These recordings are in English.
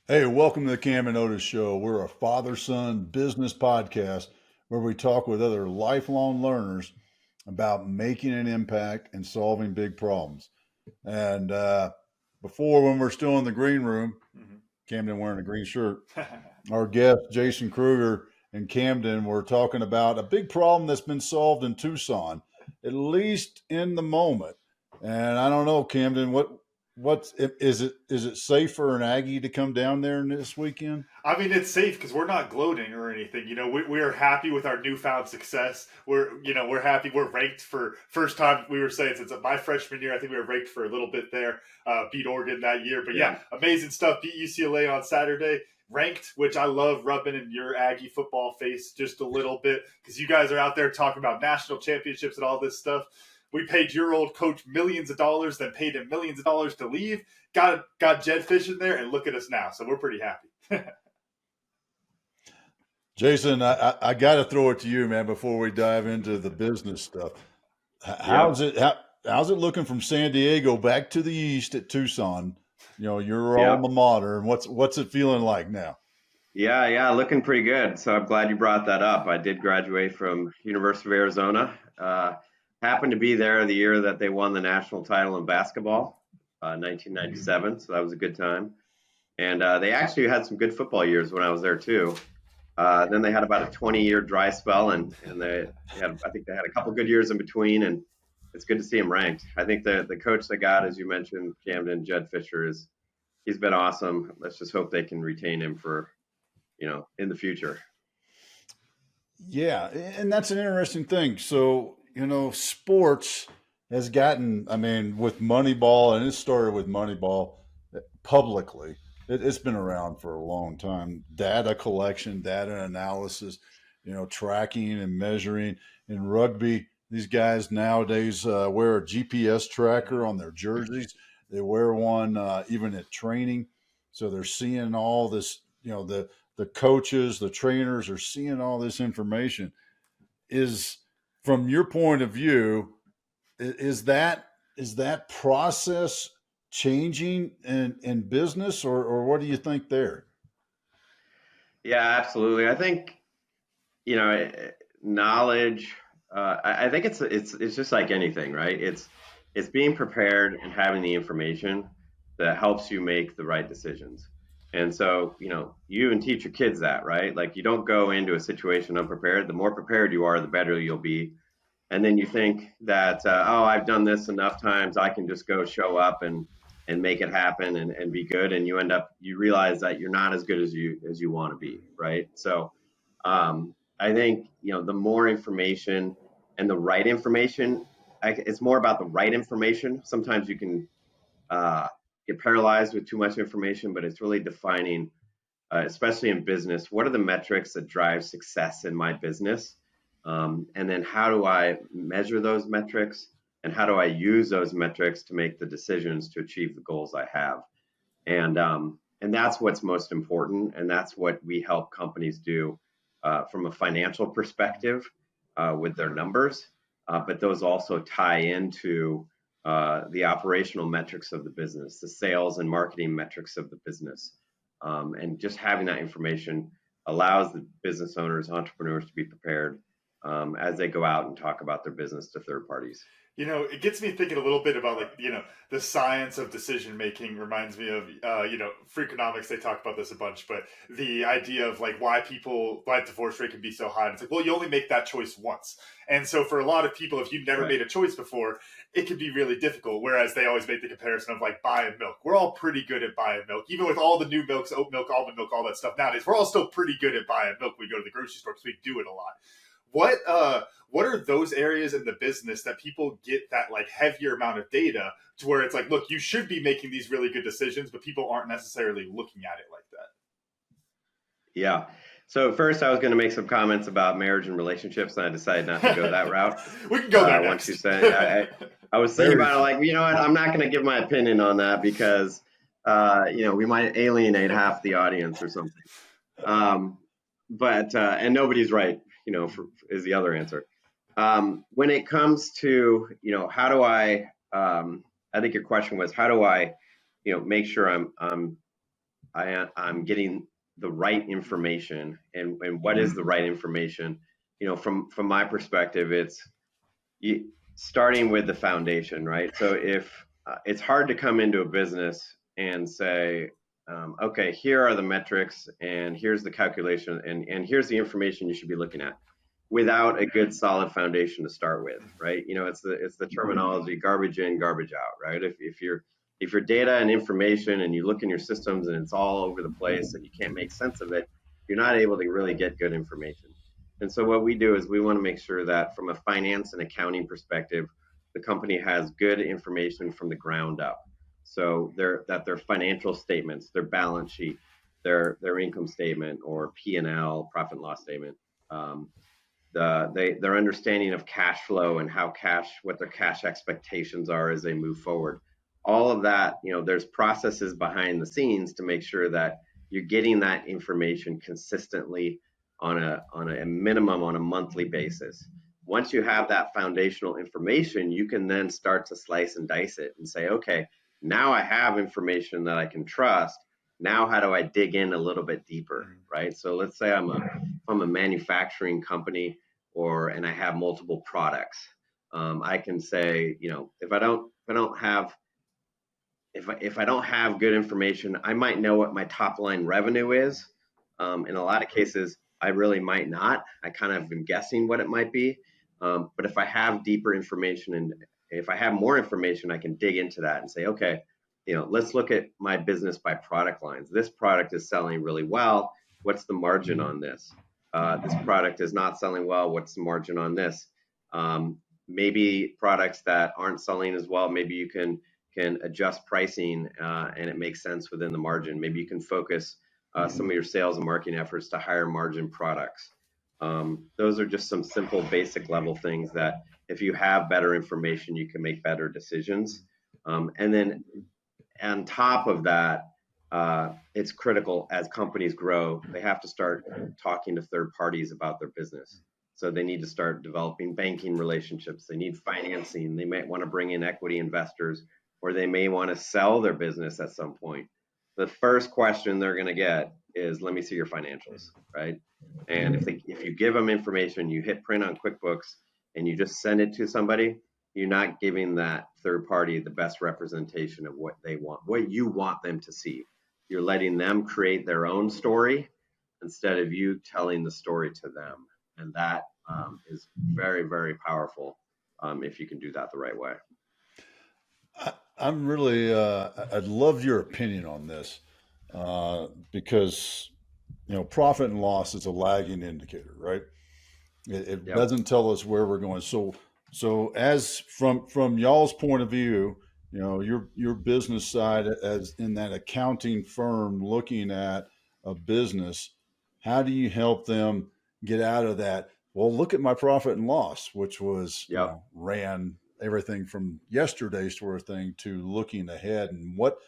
Hey, welcome to the Camden and Otis Show. We're a father-son business podcast where we talk with other lifelong learners about making an impact and solving big problems. And before, when we're still in the green room, Camden wearing a green shirt, our guest Jason Kruger and Camden were talking about a big problem that's been solved in Tucson, at least in the moment. And I don't know, Camden, what's is it safe for an Aggie to come down there this weekend? I mean, it's safe because we're not gloating or anything. We are happy with our newfound success. We're happy. We're ranked for first time. We were saying since my freshman year, I think we were ranked for a little bit there. Beat Oregon that year, but yeah, amazing stuff. Beat UCLA on Saturday. Ranked, which I love rubbing in your Aggie football face just a little bit because you guys are out there talking about national championships and all this stuff. We paid your old coach millions of dollars, then paid him millions of dollars to leave. Got Jed Fish in there, and look at us now. So we're pretty happy. Jason, I got to throw it to you, man, before we dive into the business stuff. Yep. How's it looking from San Diego back to the east at Tucson? You know, your Yep. alma mater, and what's it feeling like now? Yeah, looking pretty good. So I'm glad you brought that up. I did graduate from University of Arizona. Happened to be there the year that they won the national title in basketball, 1997. So that was a good time. And they actually had some good football years when I was there too. Then they had about a 20-year dry spell, and I think they had a couple good years in between. And it's good to see them ranked. I think the coach they got, as you mentioned, Camden, Jed Fisher, he's been awesome. Let's just hope they can retain him for in the future. Yeah, and that's an interesting thing. So, you know, sports has gotten, I mean, with Moneyball, and it started with Moneyball publicly. It's been around for a long time. Data collection, data analysis, you know, tracking and measuring. In rugby, these guys nowadays wear a GPS tracker on their jerseys. They wear one even at training. So they're seeing all this, you know, the coaches, the trainers are seeing all this information. Is from your point of view, is that process changing in business, or what do you think there? Yeah, absolutely. I think knowledge. I think it's just like anything, right? It's being prepared and having the information that helps you make the right decisions. And so, you even teach your kids that, right? Like you don't go into a situation unprepared. The more prepared you are, the better you'll be. And then you think that oh, I've done this enough times, I can just go show up and make it happen and be good, and you realize that you're not as good as you want to be, right? So I think the more information and the right information, it's more about the right information. Sometimes you can uh, get paralyzed with too much information, but it's really defining, especially in business, what are the metrics that drive success in my business? And then how do I measure those metrics? And how do I use those metrics to make the decisions to achieve the goals I have? And that's what's most important. And that's what we help companies do from a financial perspective with their numbers. But those also tie into the operational metrics of the business, the sales and marketing metrics of the business. And just having that information allows the business owners, entrepreneurs to be prepared as they go out and talk about their business to third parties. It gets me thinking a little bit about the science of decision making reminds me of Freakonomics. They talk about this a bunch, but the idea of like why divorce rate can be so high. And it's like, well, you only make that choice once, and so for a lot of people, if you've never Right. made a choice before, it can be really difficult. Whereas they always make the comparison of like buying milk. We're all pretty good at buying milk, even with all the new milks, oat milk, almond milk, all that stuff nowadays. We're all still pretty good at buying milk. We go to the grocery store because we do it a lot. What are those areas in the business that people get that like heavier amount of data to where it's like, look, you should be making these really good decisions, but people aren't necessarily looking at it like that. Yeah. So first, I was going to make some comments about marriage and relationships, and I decided not to go that route. We can go there Once you next. said it, I was thinking Very about it, like, you know what, I'm not going to give my opinion on that because, we might alienate half the audience or something. Um, but and nobody's right, is the other answer. When it comes to, how do I think your question was, how do I, make sure I'm I'm getting the right information, and what is the right information? From my perspective, it's starting with the foundation, right? So if it's hard to come into a business and say, okay, here are the metrics, and here's the calculation, and here's the information you should be looking at, without a good solid foundation to start with, right? It's the terminology garbage in, garbage out, right? If your data and information and you look in your systems and it's all over the place and you can't make sense of it, you're not able to really get good information. And so what we do is we want to make sure that from a finance and accounting perspective, the company has good information from the ground up. So their financial statements, their balance sheet, their income statement or P&L, profit and loss statement, their understanding of cash flow and what their cash expectations are as they move forward. All of that, there's processes behind the scenes to make sure that you're getting that information consistently on a minimum on a monthly basis. Once you have that foundational information, you can then start to slice and dice it and say, okay, now I have information that I can trust. Now, how do I dig in a little bit deeper, right? So let's say I'm a manufacturing company, and I have multiple products. I can say, if I don't have good information, I might know what my top line revenue is. In a lot of cases, I really might not. I kind of am guessing what it might be. But if I have deeper information and if I have more information, I can dig into that and say, okay, let's look at my business by product lines. This product is selling really well. What's the margin on this? This product is not selling well. What's the margin on this? Maybe products that aren't selling as well, maybe you can adjust pricing and it makes sense within the margin. Maybe you can focus some of your sales and marketing efforts to higher margin products. Those are just some simple basic level things that if you have better information, you can make better decisions. And then on top of that, it's critical as companies grow, they have to start talking to third parties about their business. So they need to start developing banking relationships. They need financing. They might want to bring in equity investors, or they may want to sell their business at some point. The first question they're going to get is, let me see your financials, right? And if you give them information, you hit print on QuickBooks and you just send it to somebody, you're not giving that third party the best representation of what they want, what you want them to see. You're letting them create their own story instead of you telling the story to them. And that is very, very powerful if you can do that the right way. I'm really, I'd love your opinion on this because, profit and loss is a lagging indicator, right? It Yep. doesn't tell us where we're going. So as from y'all's point of view, your business side as in that accounting firm looking at a business, how do you help them get out of that? Well, look at my profit and loss, which was, Yep. ran everything from yesterday's sort of thing to looking ahead, and what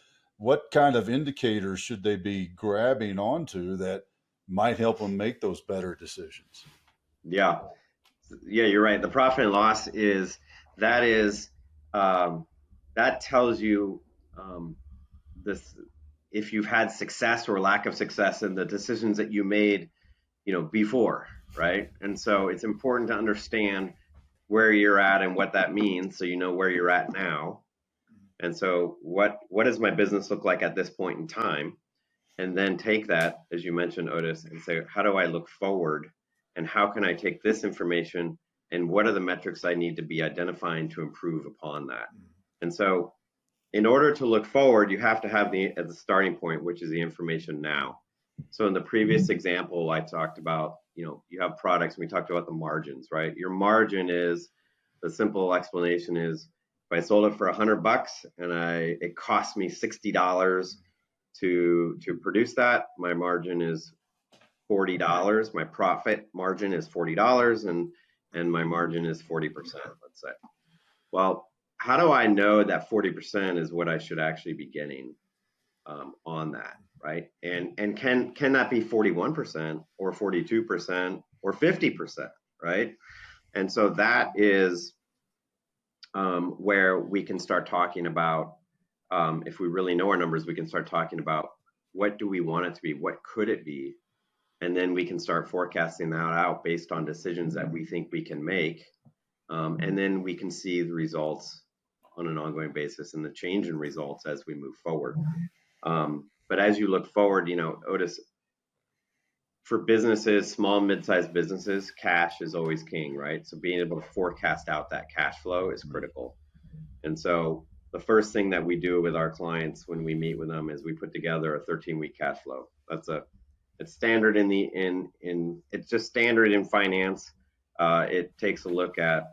kind of indicators should they be grabbing onto that might help them make those better decisions? Yeah, you're right. The profit and loss that tells you this if you've had success or lack of success in the decisions that you made, before, right? And so it's important to understand where you're at and what that means, so you know where you're at now. And so what does my business look like at this point in time? And then take that, as you mentioned, Otis, and say, how do I look forward? And how can I take this information and what are the metrics I need to be identifying to improve upon that? And so in order to look forward, you have to have the starting point, which is the information now. So in the previous example, I talked about, you have products, and we talked about the margins, right? Your margin is, the simple explanation is, if I sold it for $100 and it cost me $60 to produce that, my margin is $40. My profit margin is $40, and my margin is 40%, let's say. Well, how do I know that 40% is what I should actually be getting on that, right? And can that be 41% or 42% or 50%, right? And so that is where we can start talking about, if we really know our numbers, we can start talking about what do we want it to be? What could it be? And then we can start forecasting that out based on decisions that we think we can make. And then we can see the results on an ongoing basis and the change in results as we move forward. But as you look forward, Otis, for businesses, small, mid-sized businesses, cash is always king, right? So being able to forecast out that cash flow is critical. And so the first thing that we do with our clients when we meet with them is we put together a 13-week cash flow. It's standard it's just standard in finance. It takes a look at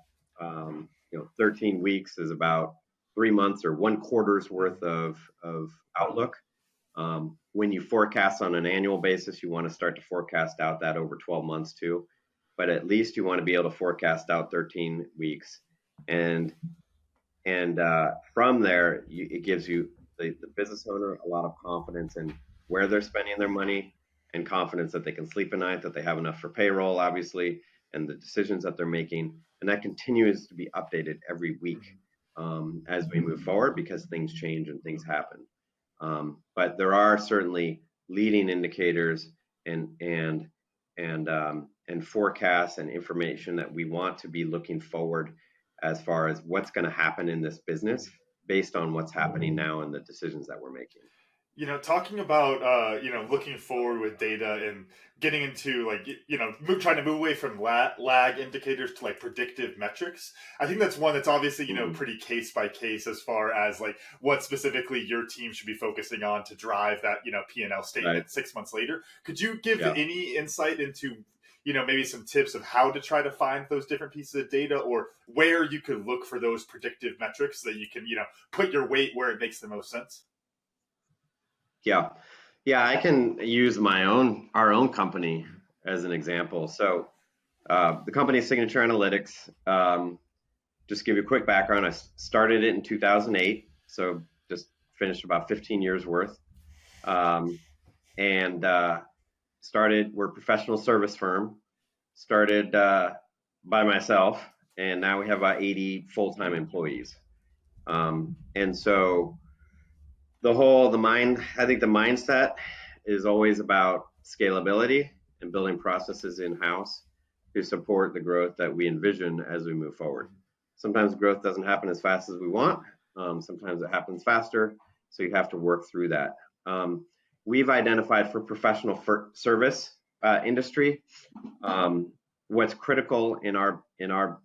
13 weeks is about 3 months or 1 quarter's worth of outlook. When you forecast on an annual basis, you want to start to forecast out that over 12 months too, but at least you want to be able to forecast out 13 weeks. And from there, it gives you, the business owner, a lot of confidence in where they're spending their money and confidence that they can sleep at night, that they have enough for payroll, obviously, and the decisions that they're making. And that continues to be updated every week as we move forward, because things change and things happen. But there are certainly leading indicators and forecasts and information that we want to be looking forward as far as what's going to happen in this business based on what's happening now and the decisions that we're making. Talking about, looking forward with data and getting into trying to move away from lag indicators to predictive metrics. I think that's one that's obviously, pretty case by case as far as what specifically your team should be focusing on to drive that, P&L statement right 6 months later. Could you give any insight into, maybe some tips of how to try to find those different pieces of data, or where you could look for those predictive metrics so that you can, put your weight where it makes the most sense? Yeah, I can use our own company as an example. So the company is Signature Analytics. Just give you a quick background. I started it in 2008, so just finished about 15 years worth. We're a professional service firm, started by myself, and now we have about 80 full-time employees. And so I think the mindset is always about scalability and building processes in-house to support the growth that we envision as we move forward. Sometimes growth doesn't happen as fast as we want. Sometimes it happens faster, so you have to work through that. We've identified for professional service industry, what's critical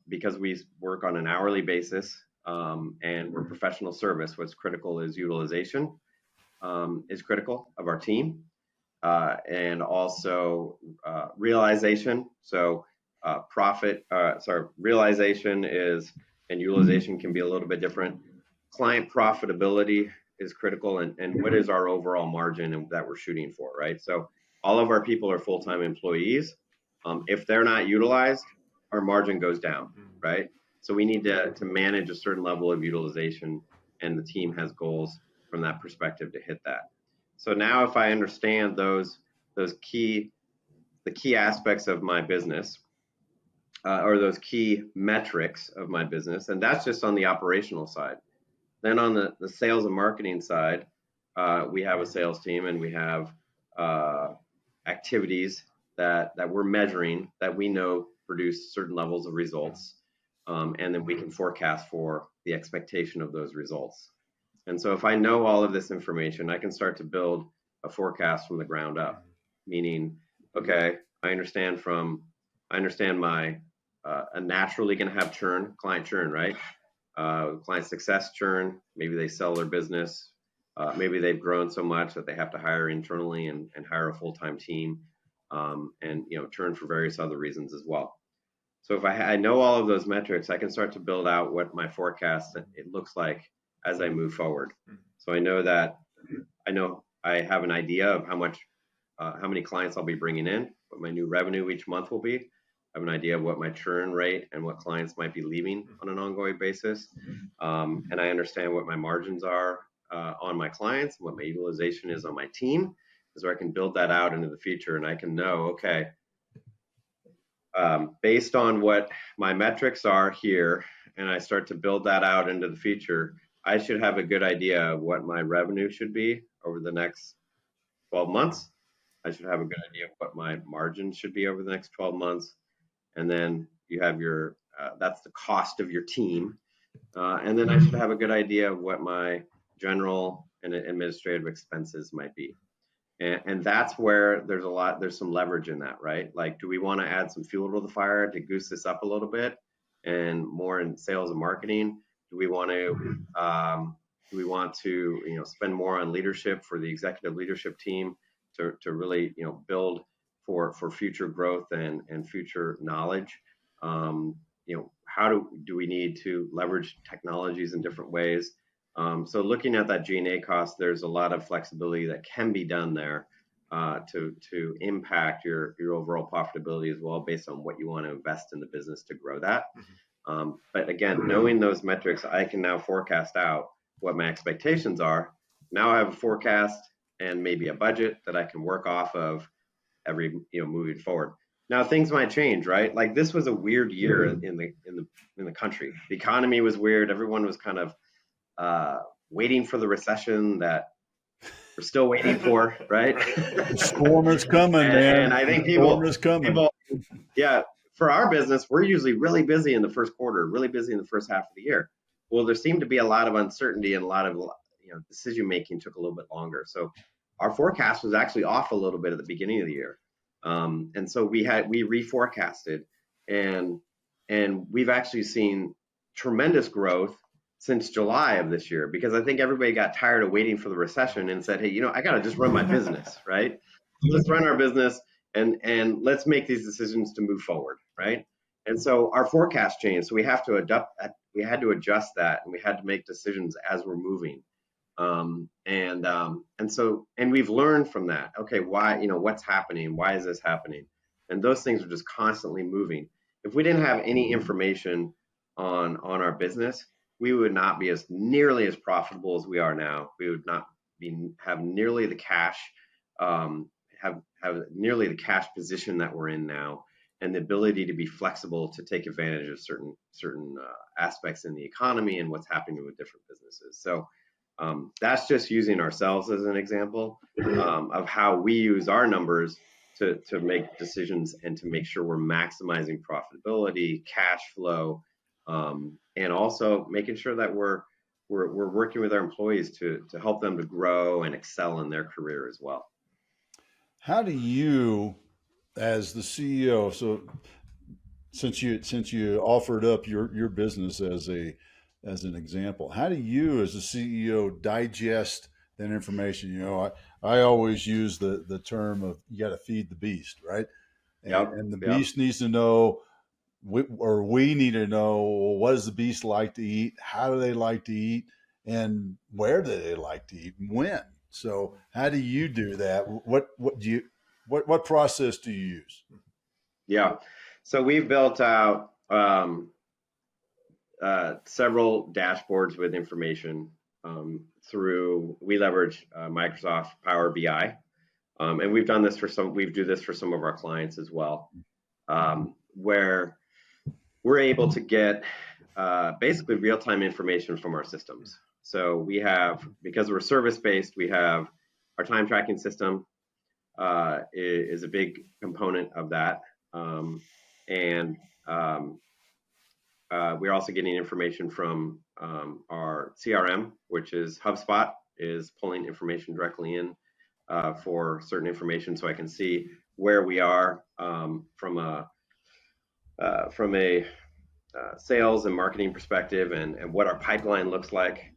because we work on an hourly basis, and we're professional service. What's critical is utilization is critical of our team, and also realization. So realization and utilization can be a little bit different. Client profitability is critical, and what is our overall margin that we're shooting for, right? So all of our people are full-time employees. If they're not utilized, our margin goes down, right? So we need to manage a certain level of utilization, and the team has goals from that perspective to hit that. So now if I understand the key aspects of my business, or those key metrics of my business, and that's just on the operational side. Then on the sales and marketing side, we have a sales team, and we have activities that we're measuring that we know produce certain levels of results. And then we can forecast for the expectation of those results. And so if I know all of this information, I can start to build a forecast from the ground up, meaning, okay, I understand I'm naturally going to have client churn, right? Client success churn, maybe they sell their business, maybe they've grown so much that they have to hire internally and hire a full-time team, and churn for various other reasons as well. So if I know all of those metrics, I can start to build out what my forecast it looks like as I move forward. So I know I have an idea of how many clients I'll be bringing in, what my new revenue each month will be. I have an idea of what my churn rate and what clients might be leaving on an ongoing basis. And I understand what my margins are on my clients, what my utilization is on my team, so I can build that out into the future, and I can know, okay, based on what my metrics are here, and I start to build that out into the future, I should have a good idea of what my revenue should be over the next 12 months. I should have a good idea of what my margins should be over the next 12 months. And then you have your, that's the cost of your team. And then I should have a good idea of what my general and administrative expenses might be. And that's where there's some leverage in that, right? Like, do we want to add some fuel to the fire to goose this up a little bit and more in sales and marketing? Do we want to, spend more on leadership for the executive leadership team to really, build for future growth and future knowledge? How do we need to leverage technologies in different ways? So looking at that G&A cost, there's a lot of flexibility that can be done there to impact your overall profitability as well, based on what you want to invest in the business to grow that. But again, knowing those metrics, I can now forecast out what my expectations are. Now I have a forecast and maybe a budget that I can work off of every moving forward. Now things might change, right? Like, this was a weird year in the country. The economy was weird. Everyone was kind of waiting for the recession that we're still waiting for, right? The storm is coming, man. And I think people, yeah, for our business, we're usually really busy in the first quarter, really busy in the first half of the year. Well, there seemed to be a lot of uncertainty, and a lot of decision making took a little bit longer. So our forecast was actually off a little bit at the beginning of the year, and so we reforecasted, and we've actually seen tremendous growth since July of this year, because I think everybody got tired of waiting for the recession and said, hey, I got to just run my business, right? Let's run our business and let's make these decisions to move forward, right? And so our forecast changed. So we had to adjust that, and we had to make decisions as we're moving. And we've learned from that. Okay, why, what's happening? Why is this happening? And those things are just constantly moving. If we didn't have any information on our business, we would not be as nearly as profitable as we are now. We would not have nearly the cash, have nearly the cash position that we're in now, and the ability to be flexible to take advantage of certain aspects in the economy and what's happening with different businesses. So that's just using ourselves as an example of how we use our numbers to make decisions and to make sure we're maximizing profitability, cash flow, and also making sure that we're working with our employees to help them to grow and excel in their career as well. How do you, as the CEO, so since you offered up your business as an example, how do you as a CEO digest that information? I always use the term of, you got to feed the beast, right? And the beast needs to know, we need to know, what does the beast like to eat? How do they like to eat? And where do they like to eat? And when? So how do you do that? What process do you use? Yeah. So we've built out several dashboards with information we leverage Microsoft Power BI. And we do this for some of our clients as well, where we're able to get basically real-time information from our systems. So we have, because we're service-based, we have our time tracking system is a big component of that. We're also getting information from our CRM, which is HubSpot, is pulling information directly in for certain information, so I can see where we are from a sales and marketing perspective, and what our pipeline looks like.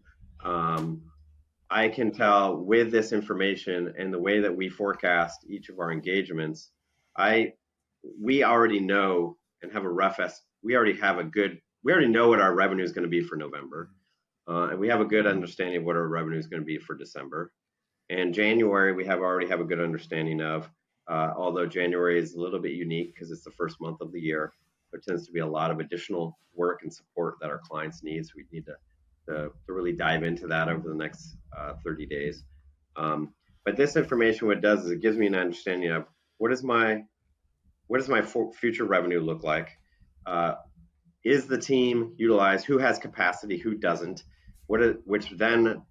I can tell with this information and the way that we forecast each of our engagements, we already know and have a rough estimate. We already know what our revenue is going to be for November. And we have a good understanding of what our revenue is going to be for December. And January, we already have a good understanding of, although January is a little bit unique because it's the first month of the year. There tends to be a lot of additional work and support that our clients need. So we need to really dive into that over the next 30 days. But this information, what it does is it gives me an understanding of what does my future revenue look like? Is the team utilized? Who has capacity? Who doesn't? Which then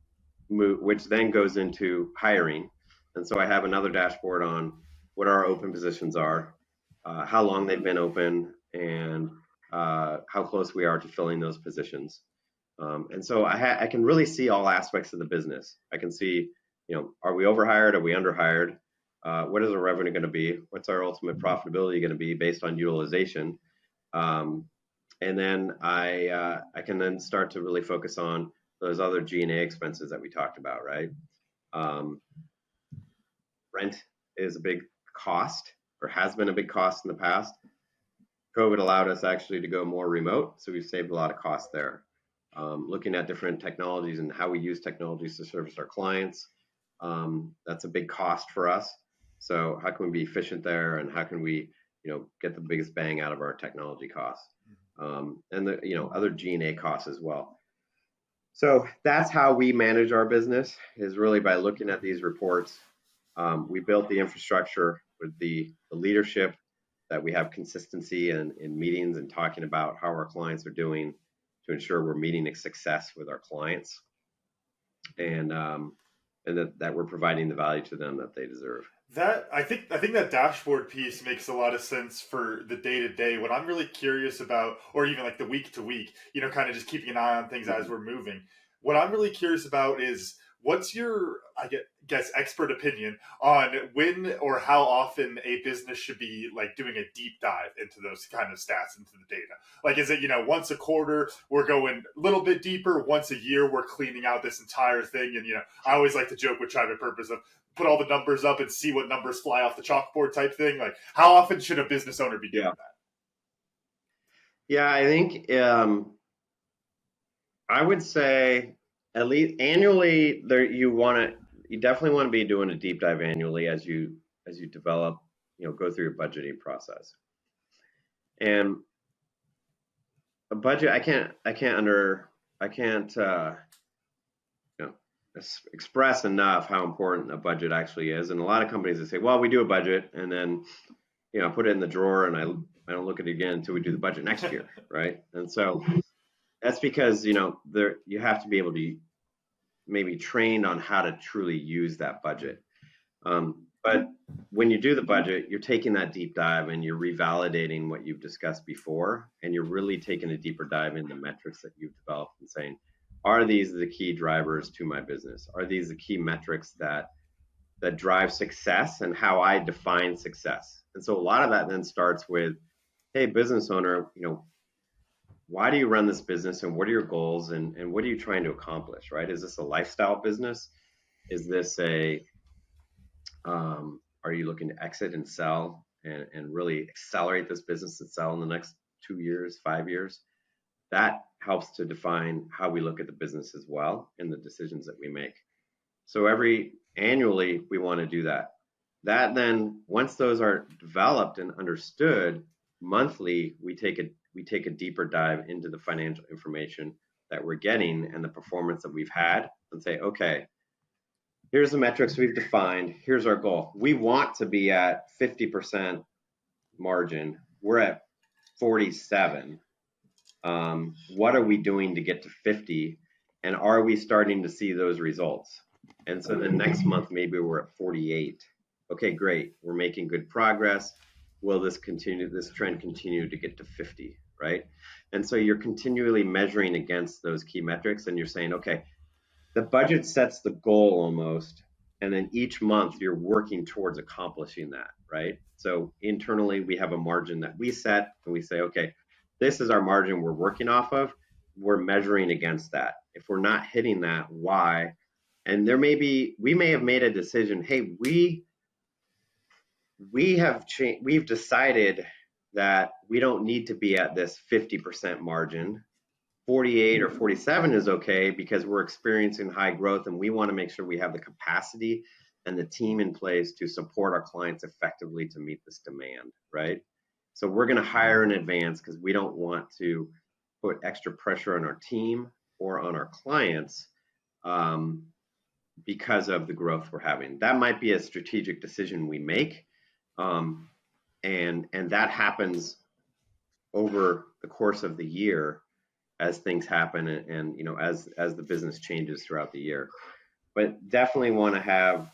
goes into hiring. And so I have another dashboard on what our open positions are, how long they've been open, and how close we are to filling those positions. And so I can really see all aspects of the business. I can see, are we overhired? Are we underhired? What is our revenue going to be? What's our ultimate profitability going to be based on utilization? And then I can then start to really focus on those other G&A expenses that we talked about, right? Rent is a big cost, or has been a big cost in the past. COVID allowed us actually to go more remote, so we've saved a lot of costs there. Looking at different technologies and how we use technologies to service our clients, that's a big cost for us. So how can we be efficient there, and how can we, get the biggest bang out of our technology costs, and the other G&A costs as well. So that's how we manage our business, is really by looking at these reports. We built the infrastructure with the leadership, that we have consistency in meetings and talking about how our clients are doing, to ensure we're meeting a success with our clients, and that we're providing the value to them that they deserve. That I think that dashboard piece makes a lot of sense for the day to day. What I'm really curious about, or even like the week to week, kind of just keeping an eye on things as we're moving. What I'm really curious about is, what's your, I guess, expert opinion on when or how often a business should be like doing a deep dive into those kind of stats, into the data? Like, is it, once a quarter we're going a little bit deeper, once a year we're cleaning out this entire thing? And, I always like to joke with Private Purpose of put all the numbers up and see what numbers fly off the chalkboard type thing. Like, how often should a business owner be doing that? Yeah, I think I would say at least annually. You definitely want to be doing a deep dive annually as you develop, go through your budgeting process. And a budget, I can't express enough how important a budget actually is. And a lot of companies that say, well, we do a budget and then, put it in the drawer, and I don't look at it again until we do the budget next year, right? And so that's because, you have to be able to maybe train on how to truly use that budget. But when you do the budget, you're taking that deep dive and you're revalidating what you've discussed before, and you're really taking a deeper dive into metrics that you've developed and saying, are these the key drivers to my business? Are these the key metrics that drive success, and how I define success? And so a lot of that then starts with, hey, business owner, why do you run this business, and what are your goals, and what are you trying to accomplish, right? Is this a lifestyle business? Is this are you looking to exit and sell and really accelerate this business and sell in the next 2 years, 5 years? That helps to define how we look at the business as well, and the decisions that we make. So annually, we want to do that. That then, once those are developed and understood, monthly, we take a deeper dive into the financial information that we're getting and the performance that we've had, and say, okay, here's the metrics we've defined. Here's our goal. We want to be at 50% margin. We're at 47. What are we doing to get to 50? And are we starting to see those results? And so then next month, maybe we're at 48. Okay, great. We're making good progress. Will this trend continue to get to 50, right? And so you're continually measuring against those key metrics, and you're saying, okay, the budget sets the goal almost, and then each month you're working towards accomplishing that, right? So internally, we have a margin that we set, and we say, okay, this is our margin we're working off of. We're measuring against that. If we're not hitting that, why? And we may have made a decision, hey, we've decided that we don't need to be at this 50% margin. 48 or 47 is okay because we're experiencing high growth, and we want to make sure we have the capacity and the team in place to support our clients effectively to meet this demand, right? So we're going to hire in advance because we don't want to put extra pressure on our team or on our clients because of the growth we're having. That might be a strategic decision we make, and that happens over the course of the year as things happen, and as the business changes throughout the year. But definitely want to have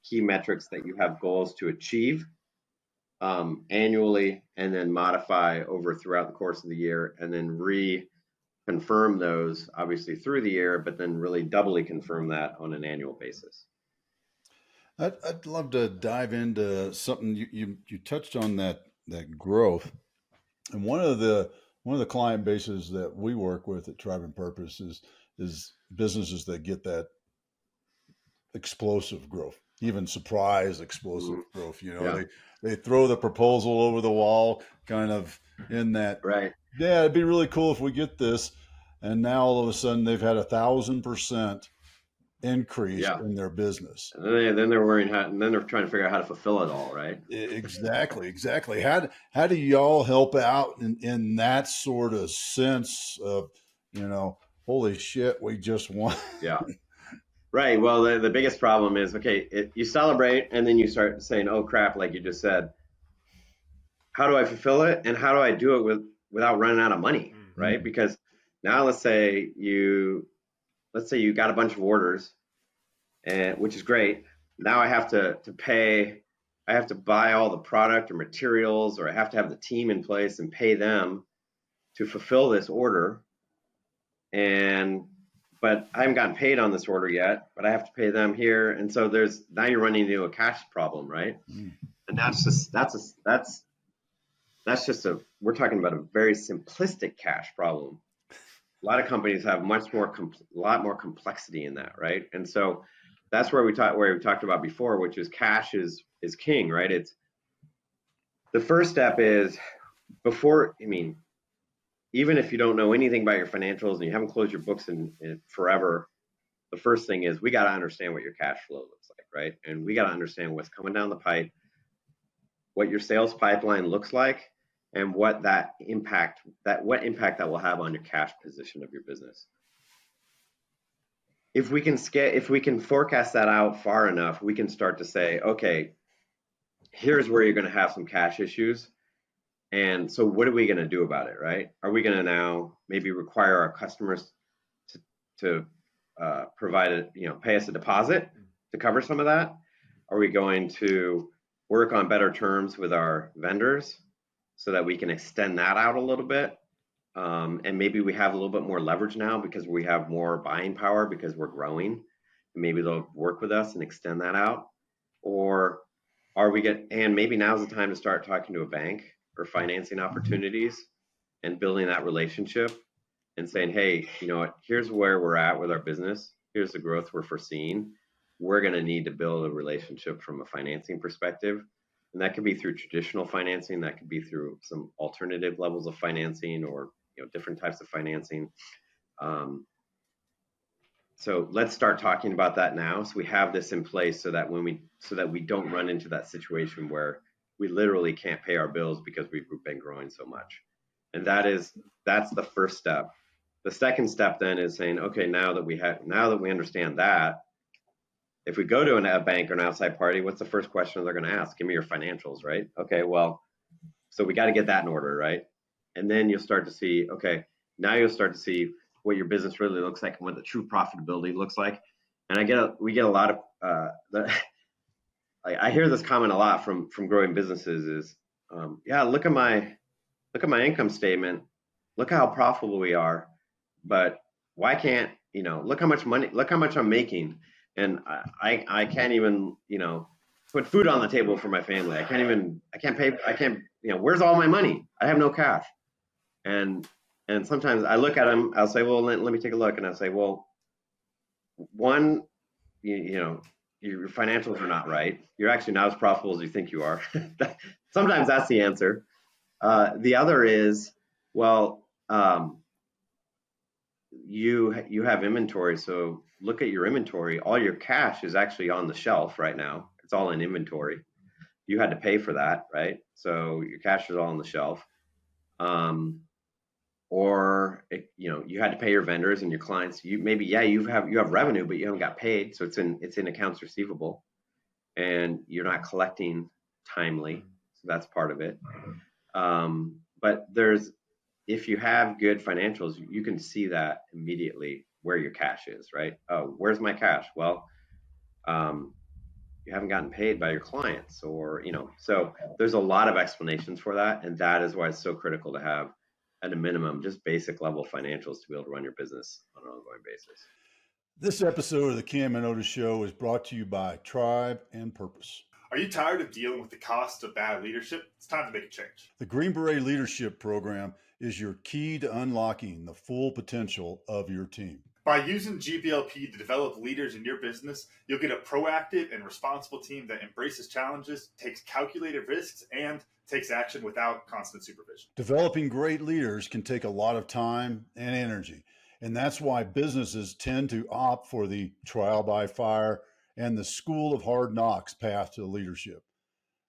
key metrics that you have goals to achieve annually, and then modify over throughout the course of the year, and then reconfirm those obviously through the year, but then really doubly confirm that on an annual basis. I'd love to dive into something you touched on, that growth, and one of the client bases that we work with at Tribe and Purpose is businesses that get that explosive growth, even surprise explosive growth. You know, Yeah. they throw the proposal over the wall, kind of in that, Right. yeah, it'd be really cool if we get this, and now all of a sudden they've had 1,000% increase Yeah. in their business. And then they're worrying how, and then they're trying to figure out how to fulfill it all, right? Exactly. How do y'all help out in that sort of sense of, you know, holy shit, we just won? Yeah. Right. Well, the biggest problem is, okay, you celebrate and then you start saying, oh crap, like you just said, how do I fulfill it? And how do I do it without running out of money? Right. Because now let's say you got a bunch of orders, and which is great. Now I have to pay, I have to buy all the product or materials, or I have to have the team in place and pay them to fulfill this order. But I haven't gotten paid on this order yet, but I have to pay them here. And so now you're running into a cash problem, right? And we're talking about a very simplistic cash problem. A lot of companies have a lot more complexity in that, right? And so that's where we talked about before, which is cash is king, right? It's the first step is even if you don't know anything about your financials and you haven't closed your books in forever, the first thing is we got to understand what your cash flow looks like, right? And we got to understand what's coming down the pipe, what your sales pipeline looks like, and what impact that will have on your cash position of your business. If we can forecast that out far enough, we can start to say, okay, here's where you're going to have some cash issues. And so what are we going to do about it, right? Are we going to now maybe require our customers to provide pay us a deposit to cover some of that? Are we going to work on better terms with our vendors so that we can extend that out a little bit? And maybe we have a little bit more leverage now because we have more buying power because we're growing. Maybe they'll work with us and extend that out. Or and maybe now's the time to start talking to a bank or financing opportunities and building that relationship and saying, hey, you know what, here's where we're at with our business. Here's the growth we're foreseeing. We're going to need to build a relationship from a financing perspective. And that could be through traditional financing. That could be through some alternative levels of financing, or different types of financing. So let's start talking about that now, so we have this in place so that we don't run into that situation where we literally can't pay our bills because we've been growing so much. And that's the first step. The second step then is saying, okay, now that we understand that, if we go to a bank or an outside party, what's the first question they're going to ask? Give me your financials, right? Okay, well, so we got to get that in order, right? And then you'll start to see, okay, now you'll start to see what your business really looks like and what the true profitability looks like. And we get a lot of, I hear this comment a lot from growing businesses is, yeah, look at my income statement, look how profitable we are, but why can't, look how much I'm making, and I can't even, put food on the table for my family. I can't pay, where's all my money? I have no cash. And sometimes I look at them, I'll say, well, let me take a look. And I'll say, well, one, your financials are not right. You're actually not as profitable as you think you are. Sometimes that's the answer. The other is, well, you have inventory. So look at your inventory. All your cash is actually on the shelf right now. It's all in inventory. You had to pay for that, right? So your cash is all on the shelf. Or you had to pay your vendors and your clients. You have revenue, but you haven't got paid, so it's in accounts receivable, and you're not collecting timely, so that's part of it. But if you have good financials, you can see that immediately where your cash is, right? Oh, where's my cash? Well, you haven't gotten paid by your clients, or so there's a lot of explanations for that, and that is why it's so critical to have at a minimum just basic level financials to be able to run your business on an ongoing basis. This episode of the Cam and Otis Show is brought to you by Tribe and Purpose. Are you tired of dealing with the cost of bad leadership? It's time to make a change. The Green Beret Leadership Program is your key to unlocking the full potential of your team. By using GBLP to develop leaders in your business, you'll get a proactive and responsible team that embraces challenges, takes calculated risks, and takes action without constant supervision. Developing great leaders can take a lot of time and energy, and that's why businesses tend to opt for the trial by fire and the school of hard knocks path to leadership.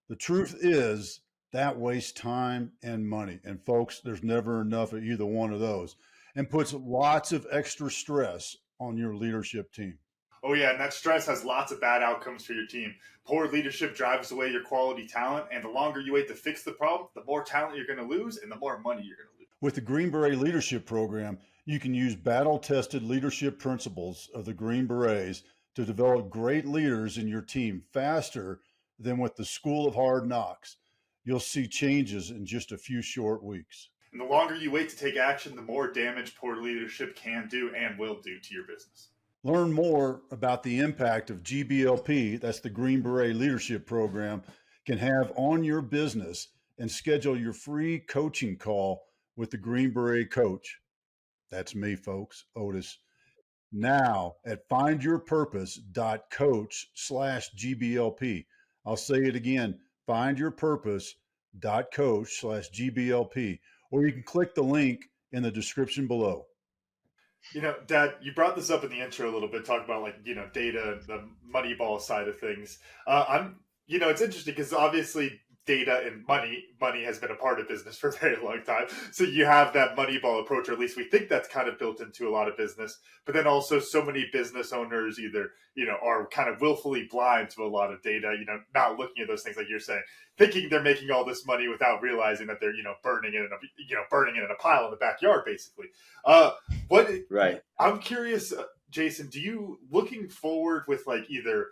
The truth is that wastes time and money. And folks, there's never enough of either one of those, and puts lots of extra stress on your leadership team. Oh yeah, and that stress has lots of bad outcomes for your team. Poor leadership drives away your quality talent, and the longer you wait to fix the problem, the more talent you're going to lose and the more money you're going to lose. With the Green Beret Leadership Program, you can use battle-tested leadership principles of the Green Berets to develop great leaders in your team faster than with the School of Hard Knocks. You'll see changes in just a few short weeks. And the longer you wait to take action, the more damage poor leadership can do and will do to your business. Learn more about the impact of GBLP, that's the Green Beret Leadership Program, can have on your business, and schedule your free coaching call with the Green Beret coach. That's me, folks, Otis. Now at findyourpurpose.coach/GBLP. I'll say it again, findyourpurpose.coach/GBLP, or you can click the link in the description below. Dad, you brought this up in the intro a little bit, talk about data, the Moneyball side of things. It's interesting because obviously data and money has been a part of business for a very long time. So you have that Moneyball approach, or at least we think that's kind of built into a lot of business. But then also so many business owners either, are kind of willfully blind to a lot of data, not looking at those things like you're saying, thinking they're making all this money without realizing that they're, burning it in a pile in the backyard, basically. Right. I'm curious, Jason, do you looking forward with either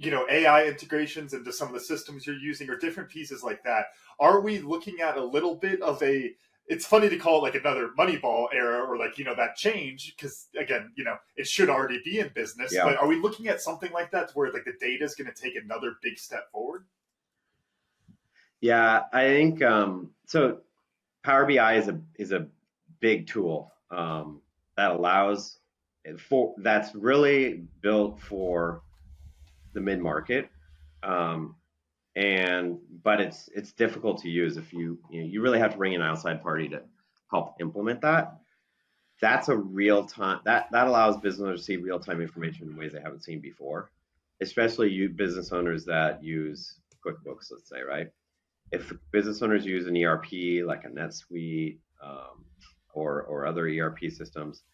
AI integrations into some of the systems you're using or different pieces like that? Are we looking at a little bit of it's funny to call it another Moneyball era or that change, because again, it should already be in business, Yeah. But are we looking at something like that where the data is going to take another big step forward? Yeah, I think so. Power BI is a big tool that allows that's really built for the mid-market, but it's difficult to use if you really have to bring an outside party to help implement that. That's a real time that allows business owners to see real time information in ways they haven't seen before, especially you business owners that use QuickBooks, let's say, right? If business owners use an ERP like a NetSuite or other ERP systems,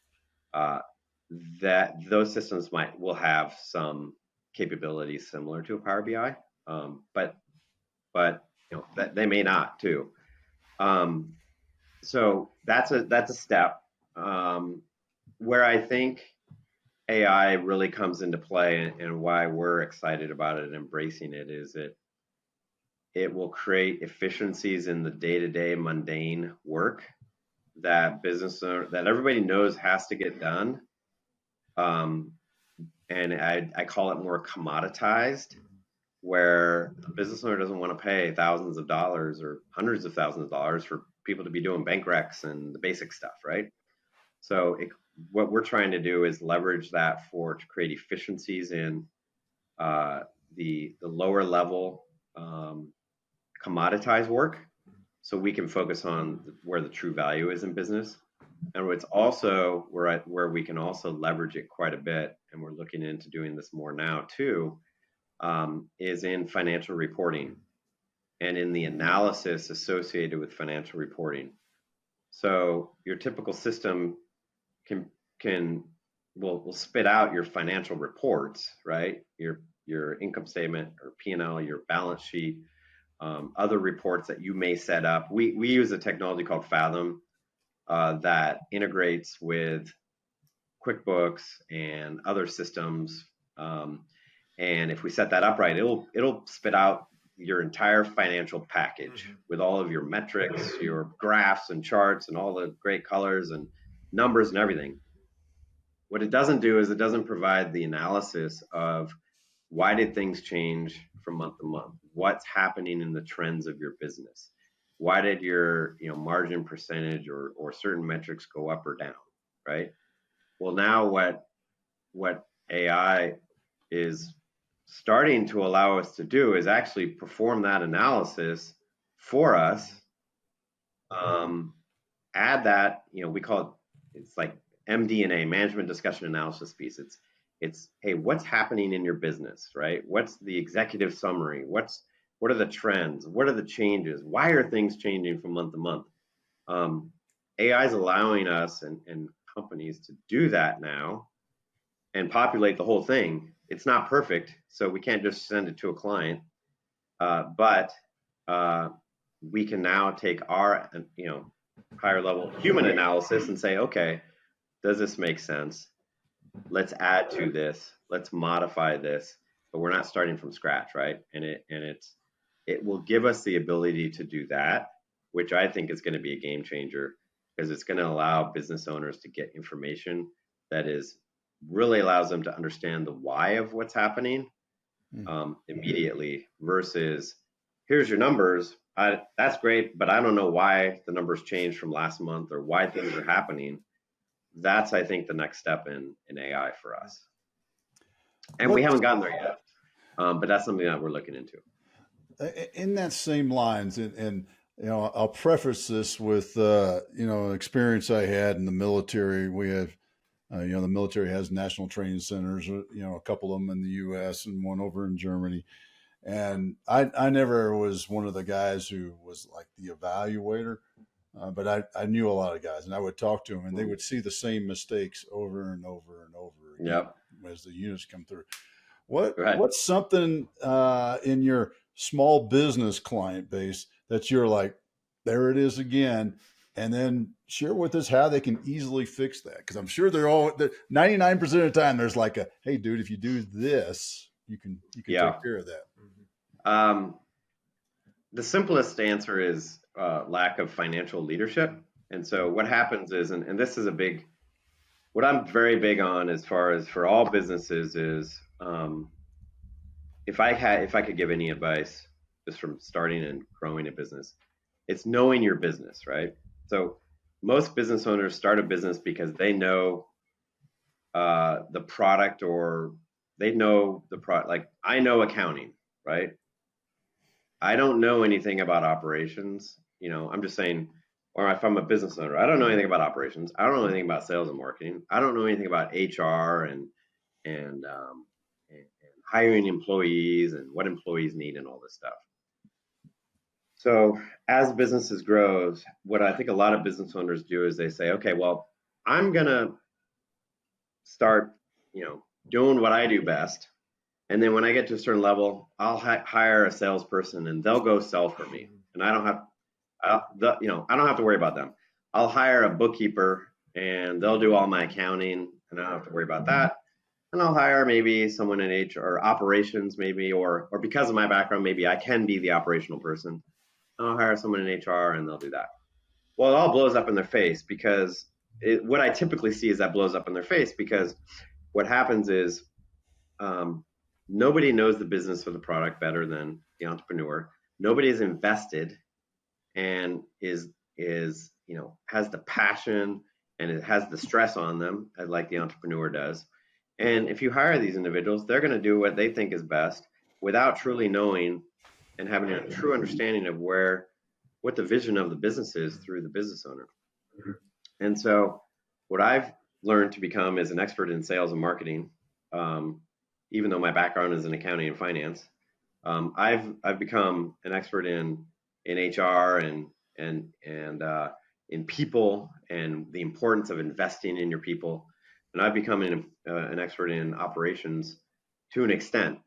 that those systems will have some capabilities similar to a Power BI, but that they may not too. So that's a step where I think AI really comes into play, and why we're excited about it and embracing it is it will create efficiencies in the day-to-day mundane work that that everybody knows has to get done. And I call it more commoditized, where a business owner doesn't want to pay thousands of dollars or hundreds of thousands of dollars for people to be doing bank recs and the basic stuff, right? So what we're trying to do is leverage that to create efficiencies in the lower level commoditized work, so we can focus on where the true value is in business. And it's also where we can also leverage it quite a bit, and we're looking into doing this more now too, is in financial reporting and in the analysis associated with financial reporting. So your typical system will spit out your financial reports, right? Your income statement or P&L, your balance sheet, other reports that you may set up. We use a technology called Fathom that integrates with QuickBooks and other systems, And if we set that up right, it'll spit out your entire financial package with all of your metrics, your graphs and charts and all the great colors and numbers and everything. What it doesn't do is it doesn't provide the analysis of why did things change from month to month? What's happening in the trends of your business? Why did your margin percentage or certain metrics go up or down, right? Well, now what AI is starting to allow us to do is actually perform that analysis for us. Add that, we call it's like MD&A, management discussion analysis piece. It's hey, what's happening in your business, right? What's the executive summary? What are the trends? What are the changes? Why are things changing from month to month? AI is allowing us and companies to do that now and populate the whole thing. It's not perfect, so we can't just send it to a client, but we can now take our higher level human analysis and say, okay, does this make sense? Let's add to this. Let's modify this, but we're not starting from scratch, right? And it will give us the ability to do that, which I think is going to be a game changer, because it's going to allow business owners to get information that really allows them to understand the why of what's happening immediately, versus here's your numbers. That's great, but I don't know why the numbers changed from last month or why things are happening. That's, I think, the next step in AI for us. And we haven't gotten there yet, but that's something that we're looking into. In that same lines, and I'll preface this with experience I had in the military. We have the military has national training centers, a couple of them in the U.S. and one over in Germany. And I never was one of the guys who was like the evaluator, but I knew a lot of guys, and I would talk to them, and they would see the same mistakes over and over and over again as the units come through. What's something in your small business client base that you're like, there it is again, and then share with us how they can easily fix that? Because I'm sure 99% of the time there's like a, hey, dude, if you do this, you can take care of that. The simplest answer is lack of financial leadership. And so what happens is, and this is what I'm very big on as far as for all businesses is, if I could give any advice just from starting and growing a business, it's knowing your business, right? So most business owners start a business because they know the product, or they know the product. Like, I know accounting, right? I don't know anything about operations. I'm just saying, or if I'm a business owner, I don't know anything about operations. I don't know anything about sales and marketing. I don't know anything about HR and hiring employees and what employees need and all this stuff. So as businesses grows, what I think a lot of business owners do is they say, okay, well, I'm gonna start, doing what I do best. And then when I get to a certain level, I'll hire a salesperson and they'll go sell for me. And I don't have to worry about them. I'll hire a bookkeeper and they'll do all my accounting and I don't have to worry about that. And I'll hire maybe someone in HR or operations, maybe, or because of my background, maybe I can be the operational person. And I'll hire someone in HR and they'll do that. Well, it all blows up in their face, because what I typically see is that blows up in their face, because what happens is nobody knows the business or the product better than the entrepreneur. Nobody is invested and is has the passion and it has the stress on them, like the entrepreneur does. And if you hire these individuals, they're going to do what they think is best without truly knowing and having a true understanding of what the vision of the business is through the business owner. And so what I've learned to become is an expert in sales and marketing. Even though my background is in accounting and finance, I've become an expert in HR and in people and the importance of investing in your people. And I've become an expert in operations to an extent.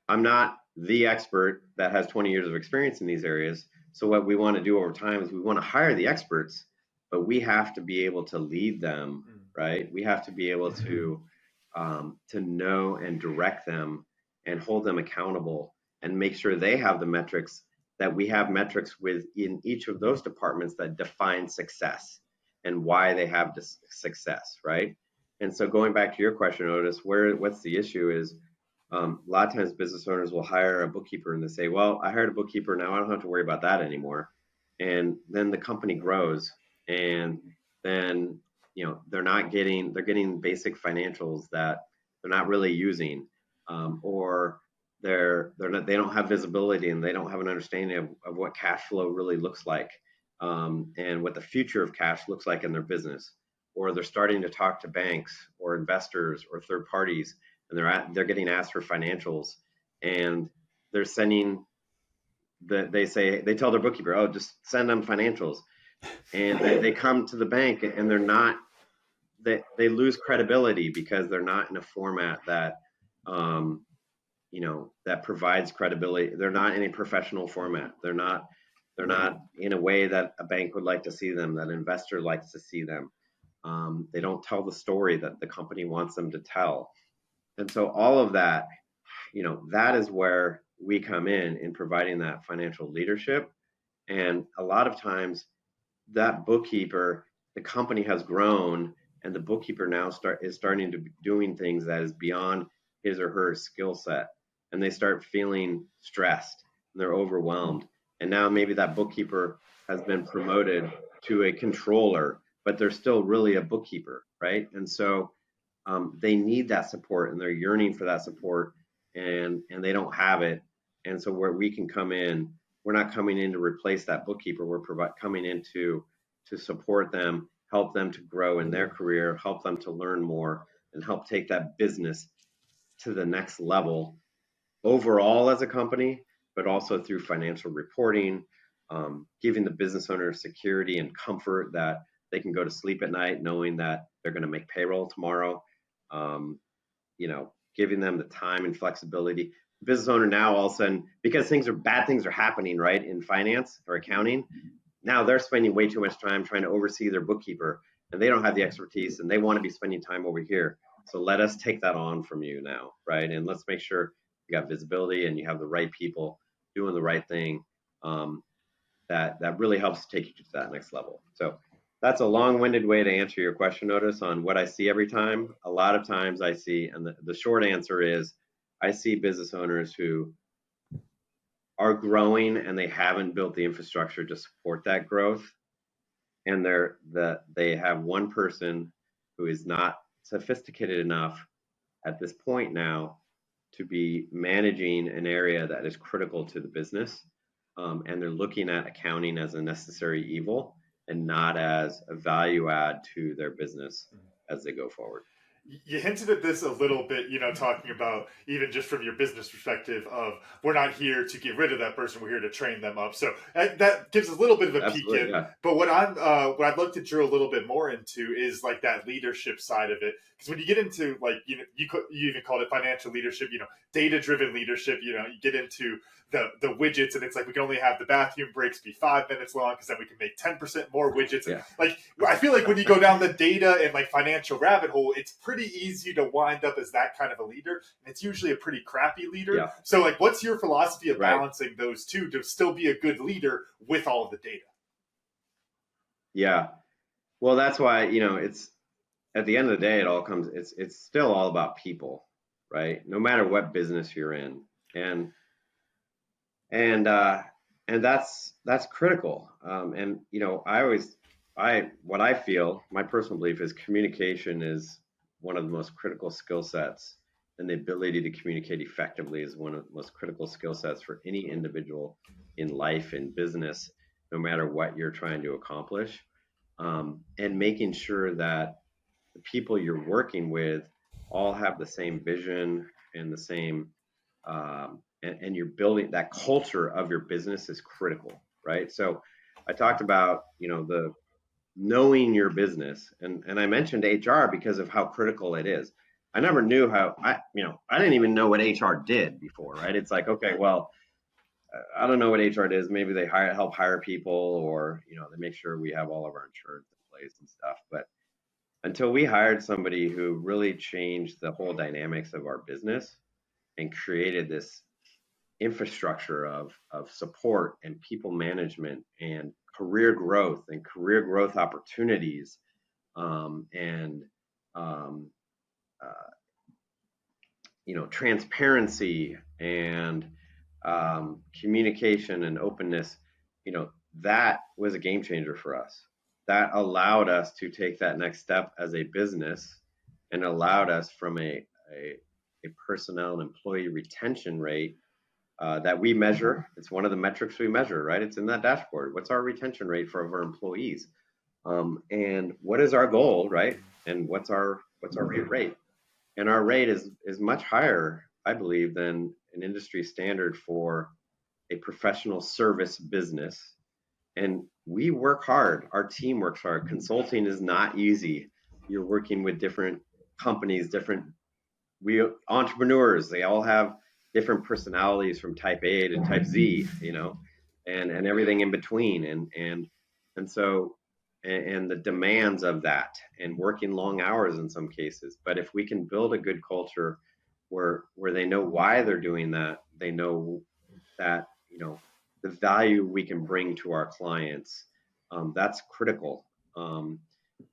I'm not the expert that has 20 years of experience in these areas. So what we want to do over time is we want to hire the experts, but we have to be able to lead them, right? We have to be able to to know and direct them and hold them accountable and make sure they have the metrics, that we have metrics within each of those departments that define success and why they have this success, right? And so going back to your question, Otis, what's the issue is, a lot of times business owners will hire a bookkeeper and they say, well, I hired a bookkeeper, now I don't have to worry about that anymore. And then the company grows, and then they're getting basic financials that they're not really using, or they don't have visibility and they don't have an understanding of what cash flow really looks like, and what the future of cash looks like in their business. Or they're starting to talk to banks or investors or third parties, and they're getting asked for financials, and they're sending they tell their bookkeeper, oh, just send them financials, and they come to the bank and they lose credibility because they're not in a format that that provides credibility. They're not in a professional format. They're not in a way that a bank would like to see them, that an investor likes to see them. They don't tell the story that the company wants them to tell. And so all of that, that is where we come in providing that financial leadership. And a lot of times that bookkeeper, the company has grown, and the bookkeeper now is starting to be doing things that is beyond his or her skill set. And they start feeling stressed and they're overwhelmed. And now maybe that bookkeeper has been promoted to a controller, but they're still really a bookkeeper, right? And so they need that support, and they're yearning for that support, and they don't have it. And so where we can come in, we're not coming in to replace that bookkeeper. We're coming in to support them, help them to grow in their career, help them to learn more, and help take that business to the next level overall as a company, but also through financial reporting, giving the business owner security and comfort that they can go to sleep at night knowing that they're going to make payroll tomorrow. Giving them the time and flexibility. The business owner now all of a sudden, because bad things are happening, right, in finance or accounting, now they're spending way too much time trying to oversee their bookkeeper, and they don't have the expertise, and they want to be spending time over here. So let us take that on from you now, right? And let's make sure you got visibility and you have the right people doing the right thing. That really helps take you to that next level. So that's a long-winded way to answer your question, Otis, on what I see every time. A lot of times I see, and the short answer is, I see business owners who are growing and they haven't built the infrastructure to support that growth. And they have one person who is not sophisticated enough at this point now to be managing an area that is critical to the business. And they're looking at accounting as a necessary evil and not as a value add to their business as they go forward. You hinted at this a little bit, talking about even just from your business perspective of, we're not here to get rid of that person, we're here to train them up. So that gives a little bit of a peek in. Yeah. But what I'd love to drill a little bit more into is like that leadership side of it. Because when you get into you even called it financial leadership, data-driven leadership, you get into the widgets, and it's like we can only have the bathroom breaks be 5 minutes long because then we can make 10% more widgets. Yeah. And I feel like when you go down the data and financial rabbit hole, it's pretty easy to wind up as that kind of a leader, and it's usually a pretty crappy leader. Yeah. So what's your philosophy of balancing those two to still be a good leader with all of the data? Yeah, well, that's why it's at the end of the day, it's still all about people, right? No matter what business you're in, and that's critical. What I feel, my personal belief is communication is one of the most critical skill sets, and the ability to communicate effectively is one of the most critical skill sets for any individual in life and business, no matter what you're trying to accomplish. And making sure that the people you're working with all have the same vision and the same, and you're building that culture of your business is critical, right? So I talked about, the knowing your business, and I mentioned HR because of how critical it is. I never knew how, I didn't even know what HR did before, right? It's like, okay, well, I don't know what HR does. Maybe they help hire people, or, they make sure we have all of our insurance in place and stuff. But until we hired somebody who really changed the whole dynamics of our business and created this infrastructure of support and people management and career growth opportunities, and um, uh, transparency and communication and openness. That was a game changer for us. That allowed us to take that next step as a business, and allowed us from a personnel and employee retention rate that we measure. It's one of the metrics we measure, right? It's in that dashboard. What's our retention rate for our employees? And what is our goal, right? And what's our rate? And our rate is much higher, I believe, than an industry standard for a professional service business. And we work hard. Our team works hard. Consulting is not easy. You're working with different companies, entrepreneurs. They all have different personalities from type A to type Z, and everything in between. And so the demands of that, and working long hours in some cases. But if we can build a good culture where they know why they're doing that, they know that, the value we can bring to our clients, that's critical. And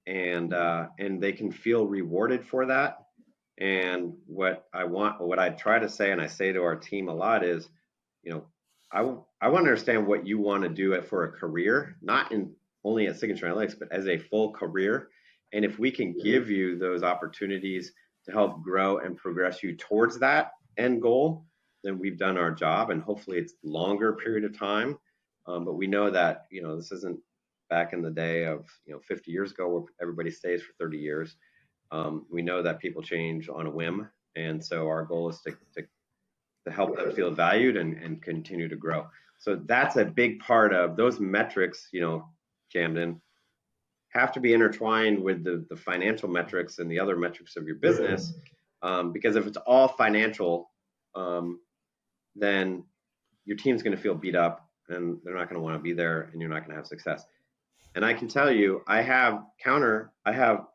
they can feel rewarded for that. And what I try to say, and I say to our team a lot, is, I want to understand what you want to do for a career, not only at Signature Analytics, but as a full career. And if we can give you those opportunities to help grow and progress you towards that end goal, then we've done our job. And hopefully it's a longer period of time. But we know that, this isn't back in the day of, 50 years ago where everybody stays for 30 years. We know that people change on a whim. And so our goal is to help them feel valued and continue to grow. So that's a big part of those metrics, Camden, have to be intertwined with the financial metrics and the other metrics of your business. Because if it's all financial, then your team's going to feel beat up and they're not going to want to be there, and you're not going to have success. And I can tell you, I have